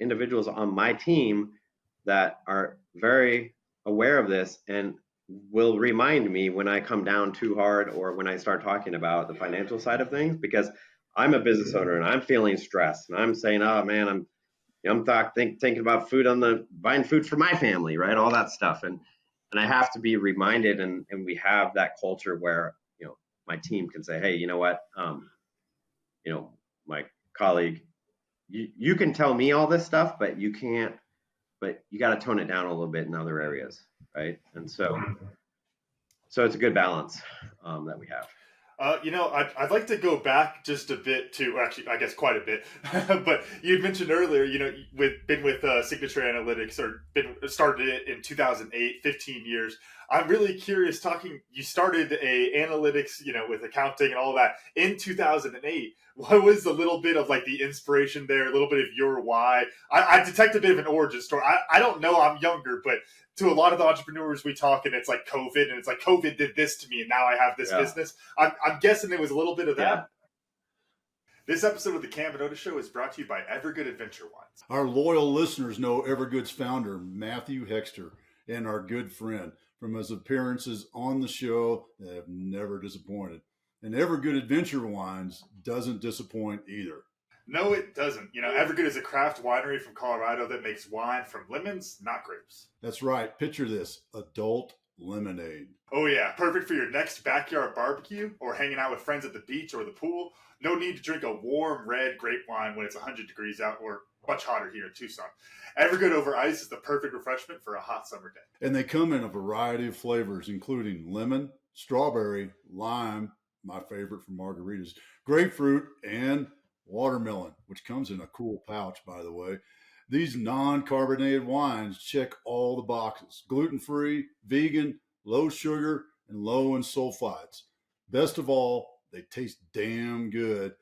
individuals on my team that are very aware of this and will remind me when I come down too hard or when I start talking about the financial side of things, because I'm a business owner and I'm feeling stressed and I'm saying, oh man, I'm thinking about buying food for my family, right? All that stuff. And I have to be reminded, and we have that culture where, my team can say, hey, you know what? My colleague, you can tell me all this stuff, but you got to tone it down a little bit in other areas, right? And so it's a good balance that we have. I'd like to go back just a bit to, actually, I guess quite a bit, but you had mentioned earlier, been with Signature Analytics, or started it in 2008, 15 years. I'm really curious you started analytics, with accounting and all that in 2008. What was a little bit of the inspiration there, a little bit of your why? I detect a bit of an origin story. I don't know, I'm younger, but to a lot of the entrepreneurs we talk, and it's like COVID, and it's like COVID did this to me, and now I have this business. I'm guessing it was a little bit of that. Yeah. This episode of the Camden and Otis Show is brought to you by Evergood Adventure Wines. Our loyal listeners know Evergood's founder, Matthew Hexter, and our good friend. From his appearances on the show, they have never disappointed. And Evergood Adventure Wines doesn't disappoint either. No, it doesn't. Evergood is a craft winery from Colorado that makes wine from lemons, not grapes. That's right. Picture this: adult lemonade. Oh yeah, perfect for your next backyard barbecue or hanging out with friends at the beach or the pool. No need to drink a warm red grape wine when it's 100 degrees out, or much hotter here in Tucson. Evergood over ice is the perfect refreshment for a hot summer day. And they come in a variety of flavors, including lemon, strawberry, lime, my favorite for margaritas, grapefruit, and watermelon, which comes in a cool pouch, by the way. These non-carbonated wines check all the boxes: gluten-free, vegan, low sugar, and low in sulfites. Best of all, they taste damn good,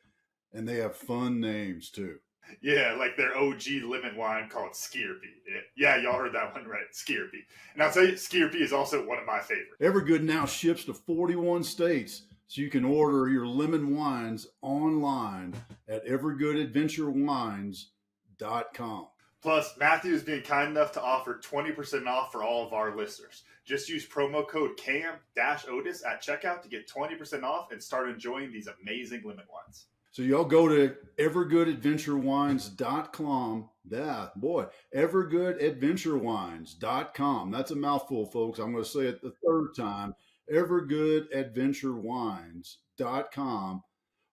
and they have fun names too. Yeah, like their OG lemon wine called Skierpy. Yeah, y'all heard that one right, Skierpy. And I'll tell you, Skierpy is also one of my favorites. Evergood now ships to 41 states, so you can order your lemon wines online at evergoodadventurewines.com. Plus, Matthew is being kind enough to offer 20% off for all of our listeners. Just use promo code CAM-OTIS at checkout to get 20% off and start enjoying these amazing limit wines. So y'all go to evergoodadventurewines.com. Yeah, boy, evergoodadventurewines.com. That's a mouthful, folks. I'm going to say it the third time. evergoodadventurewines.com,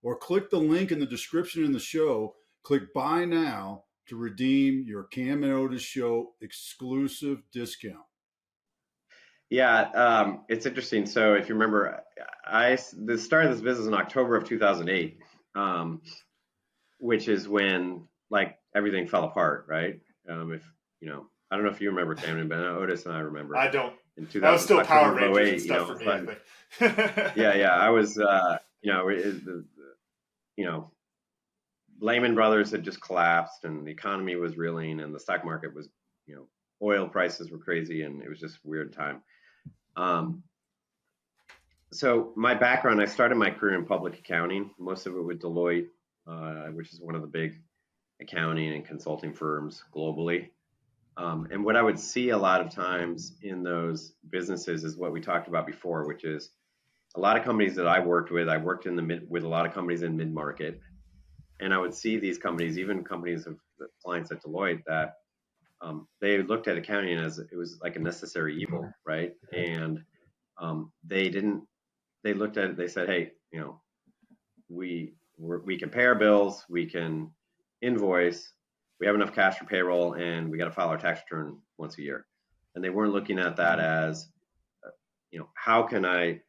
or click the link in the description in the show. Click buy now to redeem your Cam and Otis Show exclusive discount. Yeah, it's interesting. So if you remember, the start of this business in October of 2008, which is when like everything fell apart, right? If you know, I don't know if you remember Camden, but Otis and I remember. I don't. In 2000, that was still Power Rangers 08, and stuff for me. I think. yeah, I was. Lehman Brothers had just collapsed, and the economy was reeling, and the stock market was, oil prices were crazy, and it was just a weird time. So my background, I started my career in public accounting, most of it with Deloitte, which is one of the big accounting and consulting firms globally. And what I would see a lot of times in those businesses is what we talked about before, which is a lot of companies that I worked with. I worked with a lot of companies in mid-market, and I would see these companies, even companies of the clients at Deloitte, that they looked at accounting as it was like a necessary evil, right? And they looked at it, they said, hey, we can pay our bills, we can invoice, we have enough cash for payroll, and we got to file our tax return once a year. And they weren't looking at that as, how can I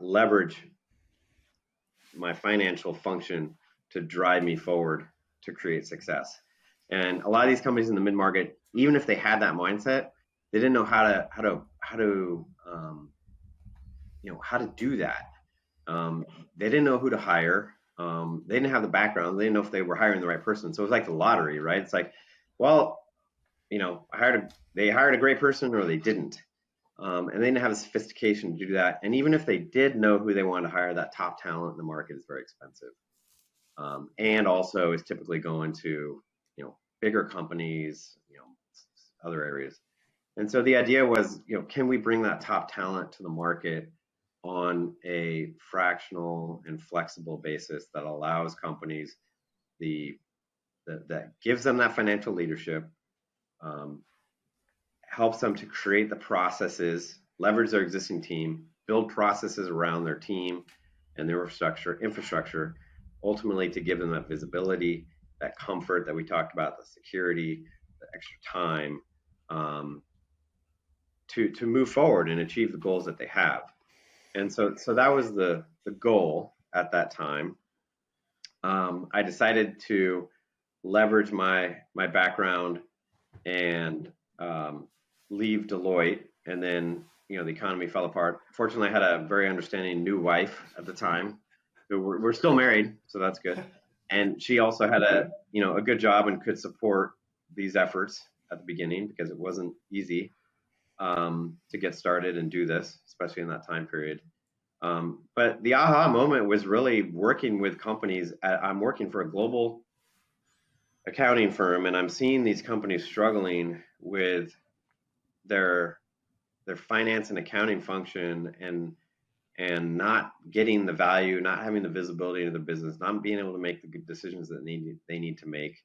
leverage my financial function to drive me forward to create success. And a lot of these companies in the mid-market, even if they had that mindset, they didn't know how to do that. They didn't know who to hire. They didn't have the background. They didn't know if they were hiring the right person. So it was like the lottery, right? It's like, well, they hired a great person or they didn't. And they didn't have the sophistication to do that. And even if they did know who they wanted to hire, that top talent in the market is very expensive. And also is typically going to, bigger companies, other areas. And so the idea was, can we bring that top talent to the market on a fractional and flexible basis that allows companies that gives them that financial leadership, helps them to create the processes, leverage their existing team, build processes around their team and their infrastructure, ultimately to give them that visibility, that comfort that we talked about, the security, the extra time, to move forward and achieve the goals that they have. And so that was the goal at that time. I decided to leverage my background and leave Deloitte, and then the economy fell apart. Fortunately, I had a very understanding new wife at the time. We're still married, so that's good. And she also had a good job and could support these efforts at the beginning, because it wasn't easy to get started and do this, especially in that time period. But the aha moment was really working with companies. I'm working for a global accounting firm, and I'm seeing these companies struggling with their finance and accounting function, and not getting the value, not having the visibility into the business, not being able to make the good decisions that they need to make,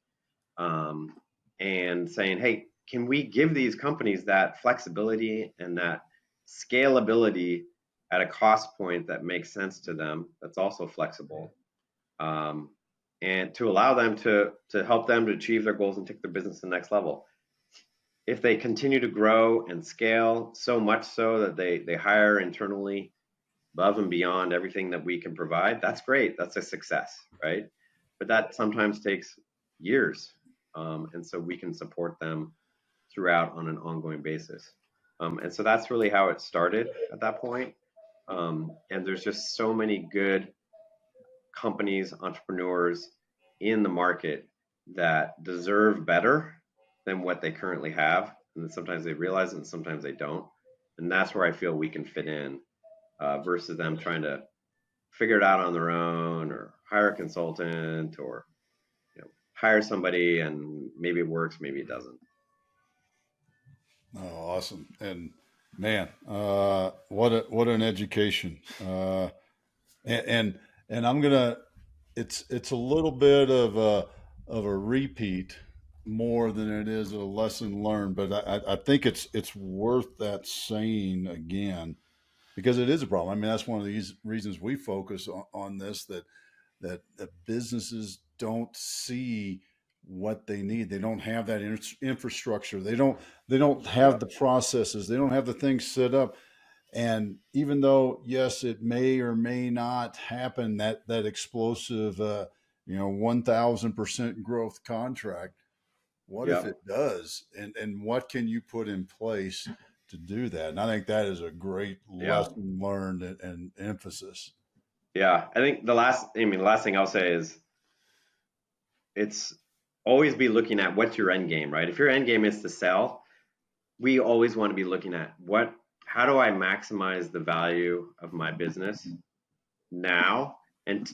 and saying, hey, can we give these companies that flexibility and that scalability at a cost point that makes sense to them, that's also flexible, and to allow them to help them to achieve their goals and take their business to the next level. If they continue to grow and scale so much so that they hire internally above and beyond everything that we can provide, that's great. That's a success, right? But that sometimes takes years. And so we can support them throughout on an ongoing basis. And so that's really how it started at that point. And there's just so many good companies, entrepreneurs in the market that deserve better than what they currently have. And then sometimes they realize it and sometimes they don't. And that's where I feel we can fit in, versus them trying to figure it out on their own, or hire a consultant, or hire somebody and maybe it works, maybe it doesn't. Oh, awesome. And man, what an education. And I'm gonna, it's a little bit of a repeat more than it is a lesson learned, but I think it's worth that saying again, because it is a problem. I mean, that's one of these reasons we focus on this, that businesses don't see what they need. They don't have that infrastructure. They don't have the processes. They don't have the things set up. And even though, yes, it may or may not happen, that explosive, 1,000% growth contract, what if Yep. it does? And what can you put in place to do that? And I think that is a great lesson learned and emphasis. Yeah. I think the last thing I'll say is it's always be looking at what's your end game, right? If your end game is to sell, we always want to be looking at how do I maximize the value of my business now and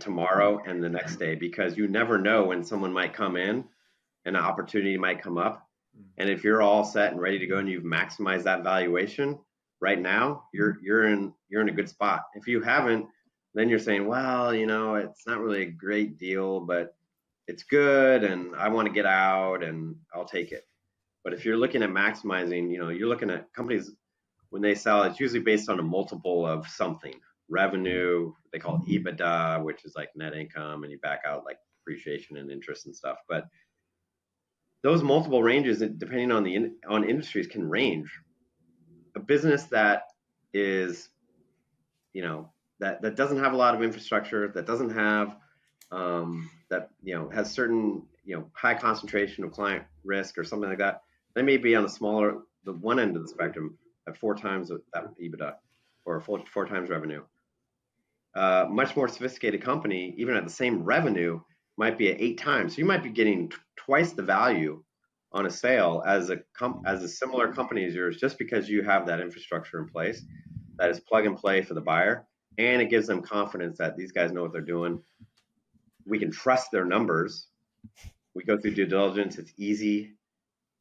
tomorrow and the next day, because you never know when someone might come in and an opportunity might come up. And if you're all set and ready to go and you've maximized that valuation right now, you're in a good spot. If you haven't, then you're saying, well, it's not really a great deal, but it's good and I want to get out and I'll take it. But if you're looking at maximizing, you're looking at companies when they sell, it's usually based on a multiple of something. Revenue, they call it EBITDA, which is like net income, and you back out like depreciation and interest and stuff. But those multiple ranges, depending on industries, can range. A business that is, that doesn't have a lot of infrastructure, that doesn't have has certain high concentration of client risk or something like that, they may be on the one end of the spectrum at 4 times that EBITDA or 4 times revenue. Much more sophisticated company, even at the same revenue, might be at 8 times. So you might be getting twice the value on a sale as a similar company as yours, just because you have that infrastructure in place that is plug and play for the buyer, and it gives them confidence that these guys know what they're doing. We can trust their numbers. We go through due diligence. It's easy.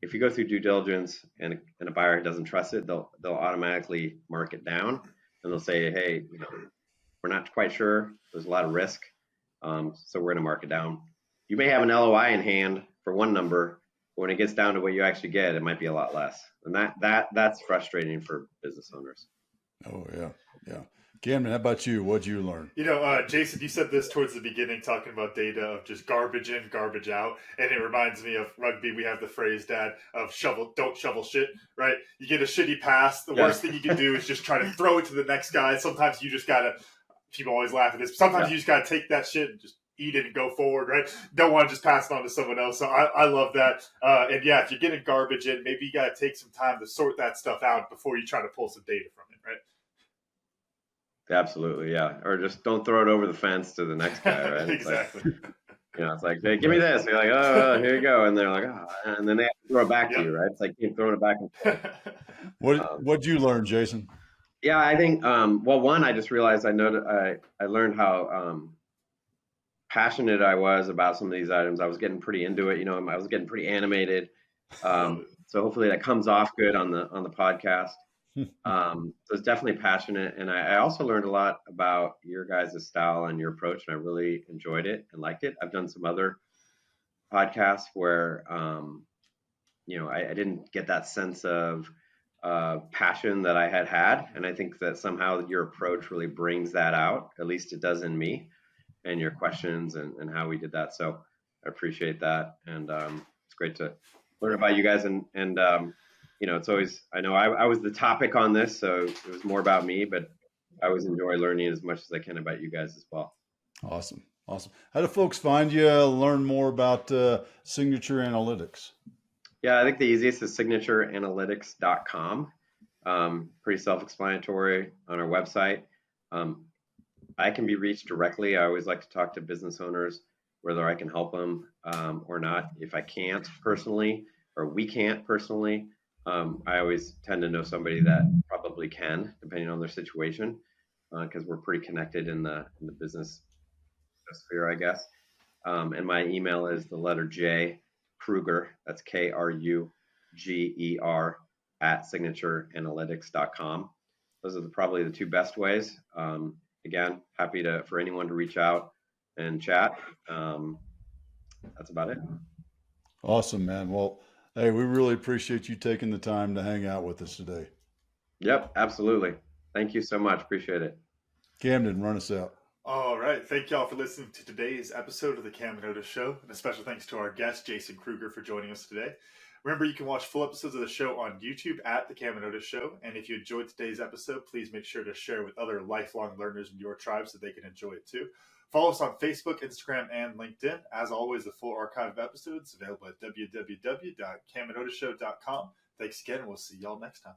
If you go through due diligence and a buyer doesn't trust it, they'll automatically mark it down, and they'll say, hey, we're not quite sure. There's a lot of risk, so we're going to mark it down. You may have an LOI in hand for one number, but when it gets down to what you actually get, it might be a lot less, and that's frustrating for business owners. Oh yeah. Camden, how about you? What'd you learn? Jason, you said this towards the beginning, talking about data of just garbage in, garbage out. And it reminds me of rugby. We have the phrase, Dad, of don't shovel shit, right? You get a shitty pass. The worst thing you can do is just try to throw it to the next guy. Sometimes you just got to, people always laugh at this, sometimes you just got to take that shit and just eat it and go forward, right? Don't want to just pass it on to someone else. So I love that. And yeah, if you're getting garbage in, maybe you got to take some time to sort that stuff out before you try to pull some data from it, right? Absolutely, yeah. Or just don't throw it over the fence to the next guy, right? Exactly. It's like, hey, give me this. And you're like, oh, here you go. And they're like, oh, and then they have to throw it back to you, right? It's like keep throwing it back and forth. What'd you learn, Jason? Yeah, I think, one, I just realized I learned how passionate I was about some of these items. I was getting pretty into it. I was getting pretty animated. So hopefully that comes off good on the podcast. So it's definitely passionate, and I also learned a lot about your guys' style and your approach, and I really enjoyed it and liked it. I've done some other podcasts where I didn't get that sense of passion that I had, and I think that somehow your approach really brings that out. At least it does in me, and your questions and how we did that. So I appreciate that, and it's great to learn about you guys and it's always, I know I was the topic on this, so it was more about me, but I always enjoy learning as much as I can about you guys as well. Awesome. How do folks find you, learn more about Signature Analytics? Yeah, I think the easiest is signatureanalytics.com. Pretty self-explanatory on our website. I can be reached directly. I always like to talk to business owners, whether I can help them or not. If I can't personally, or we can't personally, I always tend to know somebody that probably can, depending on their situation, because we're pretty connected in the business sphere, I guess. And my email is the letter J, Kruger, that's Kruger, at signatureanalytics.com. Those are probably the two best ways. Again, happy for anyone to reach out and chat. That's about it. Awesome, man. Well, hey, we really appreciate you taking the time to hang out with us today. Yep, absolutely. Thank you so much. Appreciate it. Camden, run us out. All right. Thank y'all for listening to today's episode of the Camden and Otis Show. And a special thanks to our guest, Jason Kruger, for joining us today. Remember, you can watch full episodes of the show on YouTube at the Camden and Otis Show. And if you enjoyed today's episode, please make sure to share with other lifelong learners in your tribe so they can enjoy it too. Follow us on Facebook, Instagram, and LinkedIn. As always, the full archive of episodes is available at www.camdenandotisshow.com. Thanks again, and we'll see y'all next time.